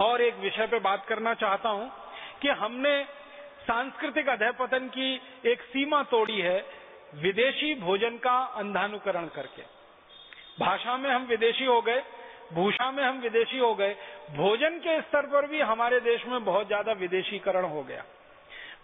और एक विषय पे बात करना चाहता हूं कि हमने सांस्कृतिक अधःपतन की एक सीमा तोड़ी है विदेशी भोजन का अंधानुकरण करके। भाषा में हम विदेशी हो गए, भूषा में हम विदेशी हो गए, भोजन के स्तर पर भी हमारे देश में बहुत ज्यादा विदेशीकरण हो गया।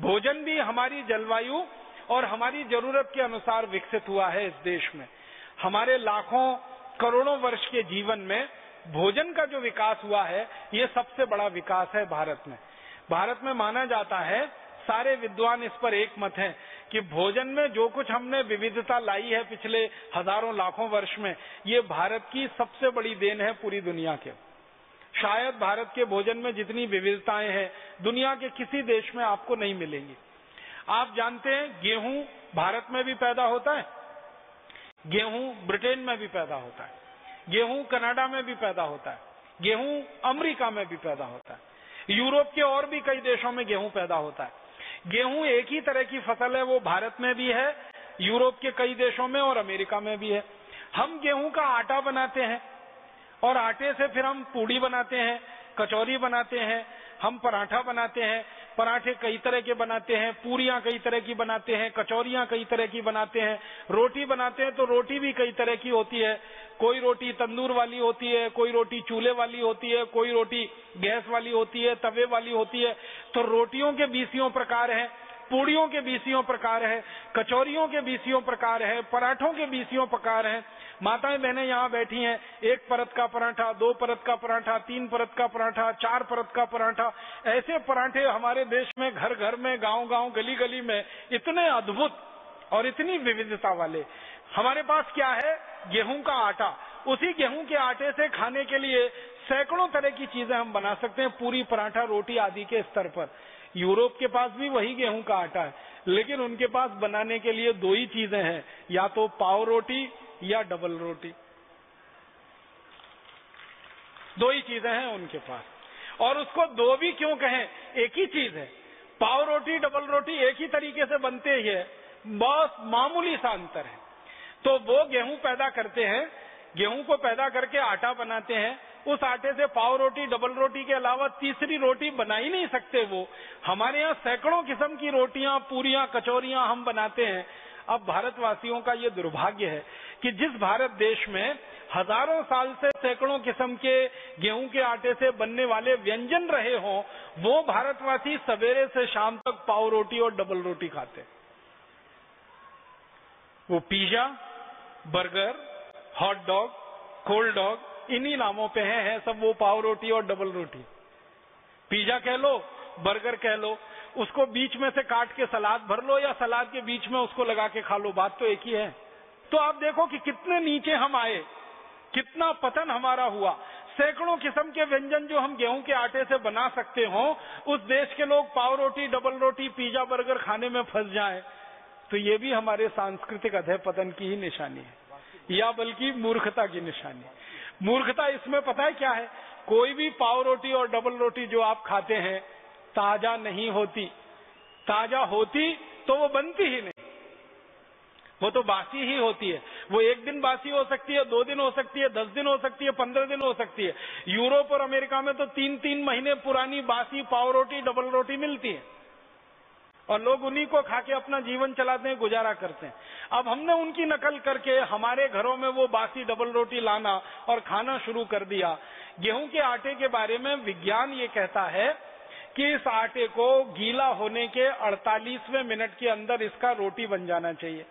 भोजन भी हमारी जलवायु और हमारी जरूरत के अनुसार विकसित हुआ है इस देश में। हमारे लाखों करोड़ों वर्ष के जीवन में भोजन का जो विकास हुआ है, ये सबसे बड़ा विकास है भारत में। भारत में माना जाता है, सारे विद्वान इस पर एक मत हैं कि भोजन में जो कुछ हमने विविधता लाई है पिछले हजारों लाखों वर्ष में, ये भारत की सबसे बड़ी देन है पूरी दुनिया के। शायद भारत के भोजन में जितनी विविधताएं हैं दुनिया के किसी देश में आपको नहीं मिलेंगी। आप जानते हैं गेहूं भारत में भी पैदा होता है, गेहूं ब्रिटेन में भी पैदा होता है, गेहूं कनाडा में भी पैदा होता है, गेहूं अमेरिका में भी पैदा होता है, यूरोप के और भी कई देशों में गेहूं पैदा होता है। गेहूं एक ही तरह की फसल है, वो भारत में भी है, यूरोप के कई देशों में और अमेरिका में भी है। हम गेहूं का आटा बनाते हैं और आटे से फिर हम पूड़ी बनाते हैं, कचौरी बनाते हैं, हम पराठा बनाते हैं। पराठे कई तरह के बनाते हैं, पूरियां कई तरह की बनाते हैं, कचौरियां कई तरह की बनाते हैं, रोटी बनाते हैं तो रोटी भी कई तरह की होती है। कोई रोटी तंदूर वाली होती है, कोई रोटी चूल्हे वाली होती है, कोई रोटी गैस वाली होती है, तवे वाली होती है। तो रोटियों के बीसियों प्रकार हैं, पूड़ियों के बीसियों प्रकार है, कचौरियों के बीसियों प्रकार है, पराठों के बीसियों प्रकार है। माताएं बहनें यहाँ बैठी हैं, एक परत का पराठा, दो परत का पराठा, तीन परत का पराठा, चार परत का पराठा, ऐसे पराठे हमारे देश में घर घर में, गांव गांव, गली गली में इतने अद्भुत और इतनी विविधता वाले। हमारे पास क्या है? गेहूं का आटा। उसी गेहूं के आटे से खाने के लिए सैकड़ों तरह की चीजें हम बना सकते हैं, पूरी, पराठा, रोटी आदि के स्तर पर। यूरोप के पास भी वही गेहूं का आटा है, लेकिन उनके पास बनाने के लिए दो ही चीजें हैं, या तो पाव रोटी या डबल रोटी। दो ही चीजें हैं उनके पास। और उसको दो भी क्यों कहें, एक ही चीज है। पाव रोटी, डबल रोटी एक ही तरीके से बनते ही है, बहुत मामूली सा अंतर है। तो वो गेहूं पैदा करते हैं, गेहूं को पैदा करके आटा बनाते हैं, उस आटे से पाव रोटी, डबल रोटी के अलावा तीसरी रोटी बना ही नहीं सकते वो। हमारे यहाँ सैकड़ों किस्म की रोटियां, पूरियां, कचौरियां हम बनाते हैं। अब भारतवासियों का ये दुर्भाग्य है कि जिस भारत देश में हजारों साल से सैकड़ों किस्म के गेहूं के आटे से बनने वाले व्यंजन रहे हों, वो भारतवासी सवेरे से शाम तक पाव रोटी और डबल रोटी खाते हैं। वो pizza, burger, hot dog, cold dog, इन्हीं नामों पे हैं सब वो पाव रोटी और डबल रोटी। पिज्जा कह लो, बर्गर कह लो, उसको बीच में से काट के सलाद भर लो या सलाद के बीच में उसको लगा के खा लो, बात तो एक ही है। तो आप देखो कि कितने नीचे हम आए, कितना पतन हमारा हुआ। सैकड़ों किस्म के व्यंजन जो हम गेहूं के आटे से बना सकते हो, उस देश के लोग पाव रोटी, डबल रोटी, पिज्जा, बर्गर खाने में फंस जाएं, तो ये भी हमारे सांस्कृतिक अधःपतन की ही निशानी है, या बल्कि मूर्खता की निशानी। मूर्खता इसमें पता है क्या है? कोई भी पाव रोटी और डबल रोटी जो आप खाते हैं ताजा नहीं होती। ताजा होती तो वो बनती ही नहीं, वो तो बासी ही होती है। वो एक दिन बासी हो सकती है, 2 दिन हो सकती है, 10 दिन हो सकती है, 15 दिन हो सकती है। यूरोप और अमेरिका में तो 3-3 महीने पुरानी बासी पाव रोटी, डबल रोटी मिलती है और लोग उन्हीं को खा के अपना जीवन चलाते हैं, गुजारा करते हैं। अब हमने उनकी नकल करके हमारे घरों में वो बासी डबल रोटी लाना और खाना शुरू कर दिया। गेहूं के आटे के बारे में विज्ञान ये कहता है कि इस आटे को गीला होने के 48वें मिनट के अंदर इसका रोटी बन जाना चाहिए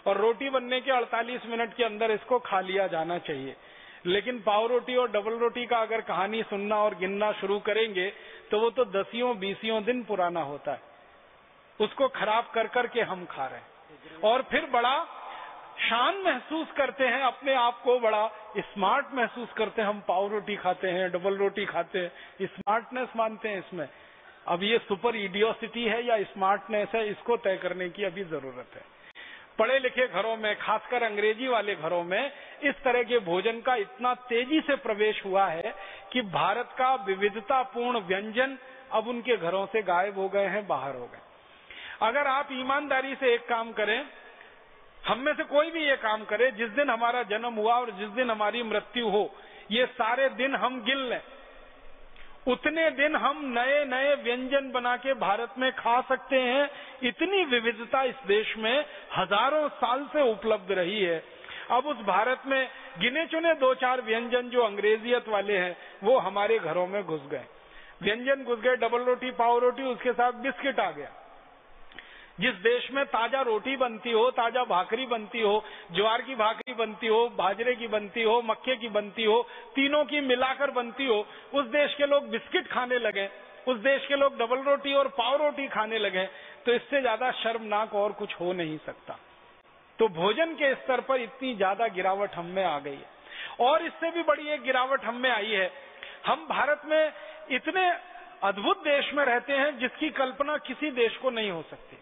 और रोटी बनने के 48 मिनट के अंदर इसको खा लिया जाना चाहिए। लेकिन पाव रोटी और डबल रोटी का अगर कहानी सुनना और गिनना शुरू करेंगे तो वो तो 10-20 दिन पुराना होता है। उसको खराब कर करके हम खा रहे हैं और फिर बड़ा शान महसूस करते हैं, अपने आप को बड़ा स्मार्ट महसूस करते हैं। हम पाव रोटी खाते हैं, डबल रोटी खाते हैं, स्मार्टनेस मानते हैं इसमें। अब ये सुपर इडियोसिटी है या स्मार्टनेस है, इसको तय करने की अभी जरूरत है। पढ़े लिखे घरों में, खासकर अंग्रेजी वाले घरों में, इस तरह के भोजन का इतना तेजी से प्रवेश हुआ है कि भारत का विविधतापूर्ण व्यंजन अब उनके घरों से गायब हो गए हैं, बाहर हो गए। अगर आप ईमानदारी से एक काम करें, हम में से कोई भी ये काम करे, जिस दिन हमारा जन्म हुआ और जिस दिन हमारी मृत्यु हो, ये सारे दिन हम गिन लें, उतने दिन हम नए नए व्यंजन बना के भारत में खा सकते हैं। इतनी विविधता इस देश में हजारों साल से उपलब्ध रही है। अब उस भारत में गिने चुने 2-4 व्यंजन जो अंग्रेजियत वाले हैं वो हमारे घरों में घुस गए। व्यंजन घुस गए, डबल रोटी, पाव रोटी, उसके साथ बिस्किट आ गया। जिस देश में ताजा रोटी बनती हो, ताजा भाकरी बनती हो, ज्वार की भाकरी बनती हो, बाजरे की बनती हो, मक्के की बनती हो, तीनों की मिलाकर बनती हो, उस देश के लोग बिस्किट खाने लगे, उस देश के लोग डबल रोटी और पाव रोटी खाने लगे। तो इससे ज्यादा शर्मनाक और कुछ हो नहीं सकता। तो भोजन के स्तर पर इतनी ज्यादा गिरावट हम में आ गई है। और इससे भी बड़ी एक गिरावट हम में आई है। हम भारत में इतने अद्भुत देश में रहते हैं जिसकी कल्पना किसी देश को नहीं हो सकती।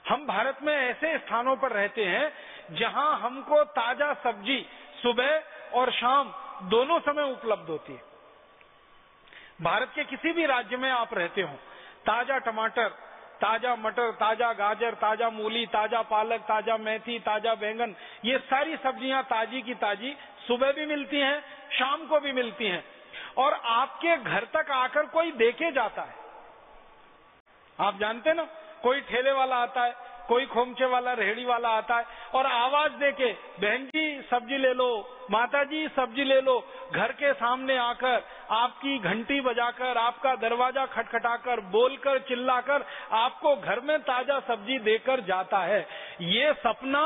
हम भारत में ऐसे स्थानों पर रहते हैं जहां हमको ताजा सब्जी सुबह और शाम दोनों समय उपलब्ध होती है। भारत के किसी भी राज्य में आप रहते हो, ताजा टमाटर, ताजा मटर, ताजा गाजर, ताजा मूली, ताजा पालक, ताजा मेथी, ताजा बैंगन, ये सारी सब्जियां ताजी की ताजी सुबह भी मिलती हैं, शाम को भी मिलती हैं। और आपके घर तक आकर कोई देके जाता है। आप जानते ना, कोई ठेले वाला आता है, कोई खोमचे वाला, रेहड़ी वाला आता है और आवाज देके, बहन जी सब्जी ले लो, माता जी सब्जी ले लो, घर के सामने आकर आपकी घंटी बजाकर, आपका दरवाजा खटखटाकर, बोलकर, चिल्लाकर आपको घर में ताजा सब्जी देकर जाता है। ये सपना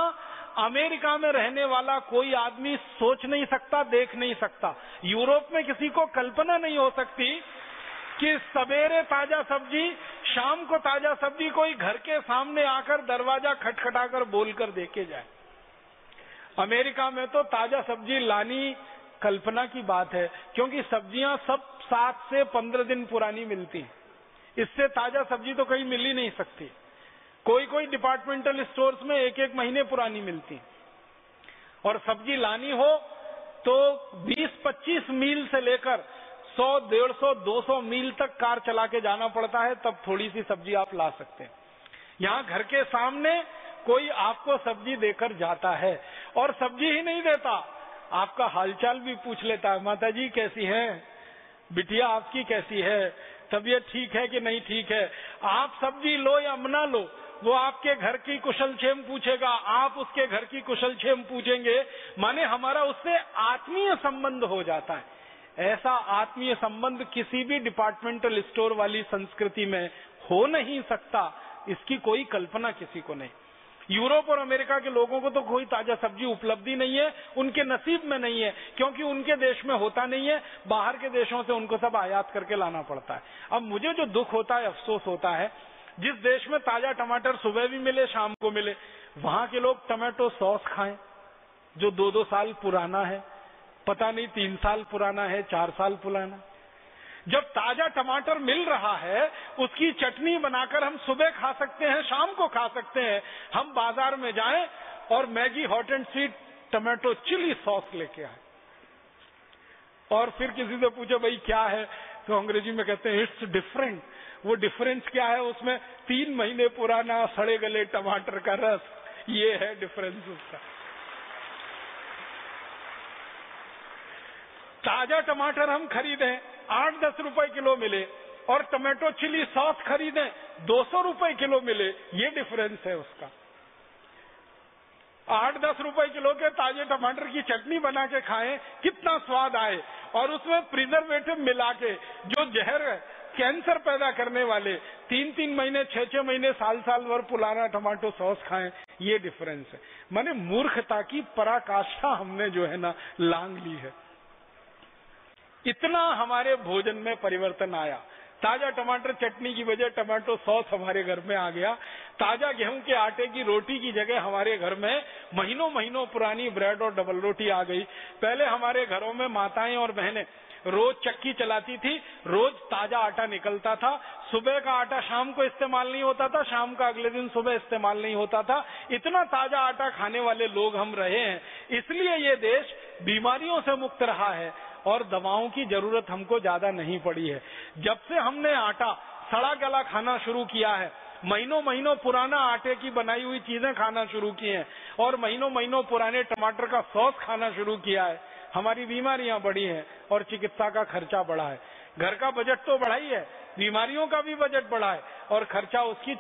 अमेरिका में रहने वाला कोई आदमी सोच नहीं सकता, देख नहीं सकता। यूरोप में किसी को कल्पना नहीं हो सकती कि सवेरे ताजा सब्जी, शाम को ताजा सब्जी कोई घर के सामने आकर दरवाजा खटखटाकर बोलकर देके जाए। अमेरिका में तो ताजा सब्जी लानी कल्पना की बात है, क्योंकि सब्जियां सब 7 से 15 दिन पुरानी मिलती हैं। इससे ताजा सब्जी तो कहीं मिल ही नहीं सकती। कोई कोई डिपार्टमेंटल स्टोर्स में 1-1 महीने पुरानी मिलती। और सब्जी लानी हो तो 20-25 मील से लेकर 100, 150, 200 मील तक कार चला के जाना पड़ता है, तब थोड़ी सी सब्जी आप ला सकते हैं। यहाँ घर के सामने कोई आपको सब्जी देकर जाता है, और सब्जी ही नहीं देता, आपका हालचाल भी पूछ लेता है। माता जी कैसी हैं, बिटिया आपकी कैसी है, तबीयत ठीक है कि नहीं ठीक है। आप सब्जी लो या ना लो, वो आपके घर की कुशल क्षेम पूछेगा, आप उसके घर की कुशल क्षेम पूछेंगे। माने हमारा उससे आत्मीय संबंध हो जाता है। ऐसा आत्मीय संबंध किसी भी डिपार्टमेंटल स्टोर वाली संस्कृति में हो नहीं सकता। इसकी कोई कल्पना किसी को नहीं। यूरोप और अमेरिका के लोगों को तो कोई ताजा सब्जी उपलब्धि नहीं है, उनके नसीब में नहीं है, क्योंकि उनके देश में होता नहीं है। बाहर के देशों से उनको सब आयात करके लाना पड़ता है। अब मुझे जो दुख होता है, अफसोस होता है, जिस देश में ताजा टमाटर सुबह भी मिले, शाम को मिले, वहां के लोग टमाटो सॉस खाएं जो 2-2 साल पुराना है, पता नहीं 3 साल पुराना है, 4 साल पुराना। जब ताजा टमाटर मिल रहा है, उसकी चटनी बनाकर हम सुबह खा सकते हैं, शाम को खा सकते हैं। हम बाजार में जाएं और Maggi hot and sweet tomato chilli sauce लेके आए, और फिर किसी से पूछे भाई क्या है, तो अंग्रेजी में कहते हैं इट्स डिफरेंट। वो डिफरेंस क्या है? उसमें 3 महीने पुराना सड़े गले टमाटर का रस, ये है डिफरेंस उसका। ताजा टमाटर हम खरीदें 8-10 रुपए किलो मिले, और टमाटो चिली सॉस खरीदें 200 रुपए किलो मिले, ये डिफरेंस है उसका। 8-10 रुपए किलो के ताजे टमाटर की चटनी बना के खाएं, कितना स्वाद आए, और उसमें प्रिजर्वेटिव मिला के जो जहर कैंसर पैदा करने वाले 3-3 महीने, 6-6 महीने, साल भर पुराना टमाटो सॉस खाएं, ये डिफरेंस है। माने मूर्खता की पराकाष्ठा हमने जो है ना लांग ली है। इतना हमारे भोजन में परिवर्तन आया। ताजा टमाटर चटनी की बजाय टमाटो सॉस हमारे घर में आ गया। ताजा गेहूं के आटे की रोटी की जगह हमारे घर में महीनों महीनों पुरानी ब्रेड और डबल रोटी आ गई। पहले हमारे घरों में माताएं और बहनें रोज चक्की चलाती थी, रोज ताजा आटा निकलता था। सुबह का आटा शाम को इस्तेमाल नहीं होता था, शाम का अगले दिन सुबह इस्तेमाल नहीं होता था। इतना ताजा आटा खाने वाले लोग हम रहे हैं, इसलिए ये देश बीमारियों से मुक्त रहा है और दवाओं की जरूरत हमको ज्यादा नहीं पड़ी है। जब से हमने आटा सड़ा गला खाना शुरू किया है, महीनों महीनों पुराना आटे की बनाई हुई चीजें खाना शुरू की हैं, और महीनों महीनों पुराने टमाटर का सॉस खाना शुरू किया है, हमारी बीमारियां बढ़ी हैं और चिकित्सा का खर्चा बढ़ा है। घर का बजट तो बढ़ा ही है, बीमारियों का भी बजट बढ़ा है और खर्चा उसकी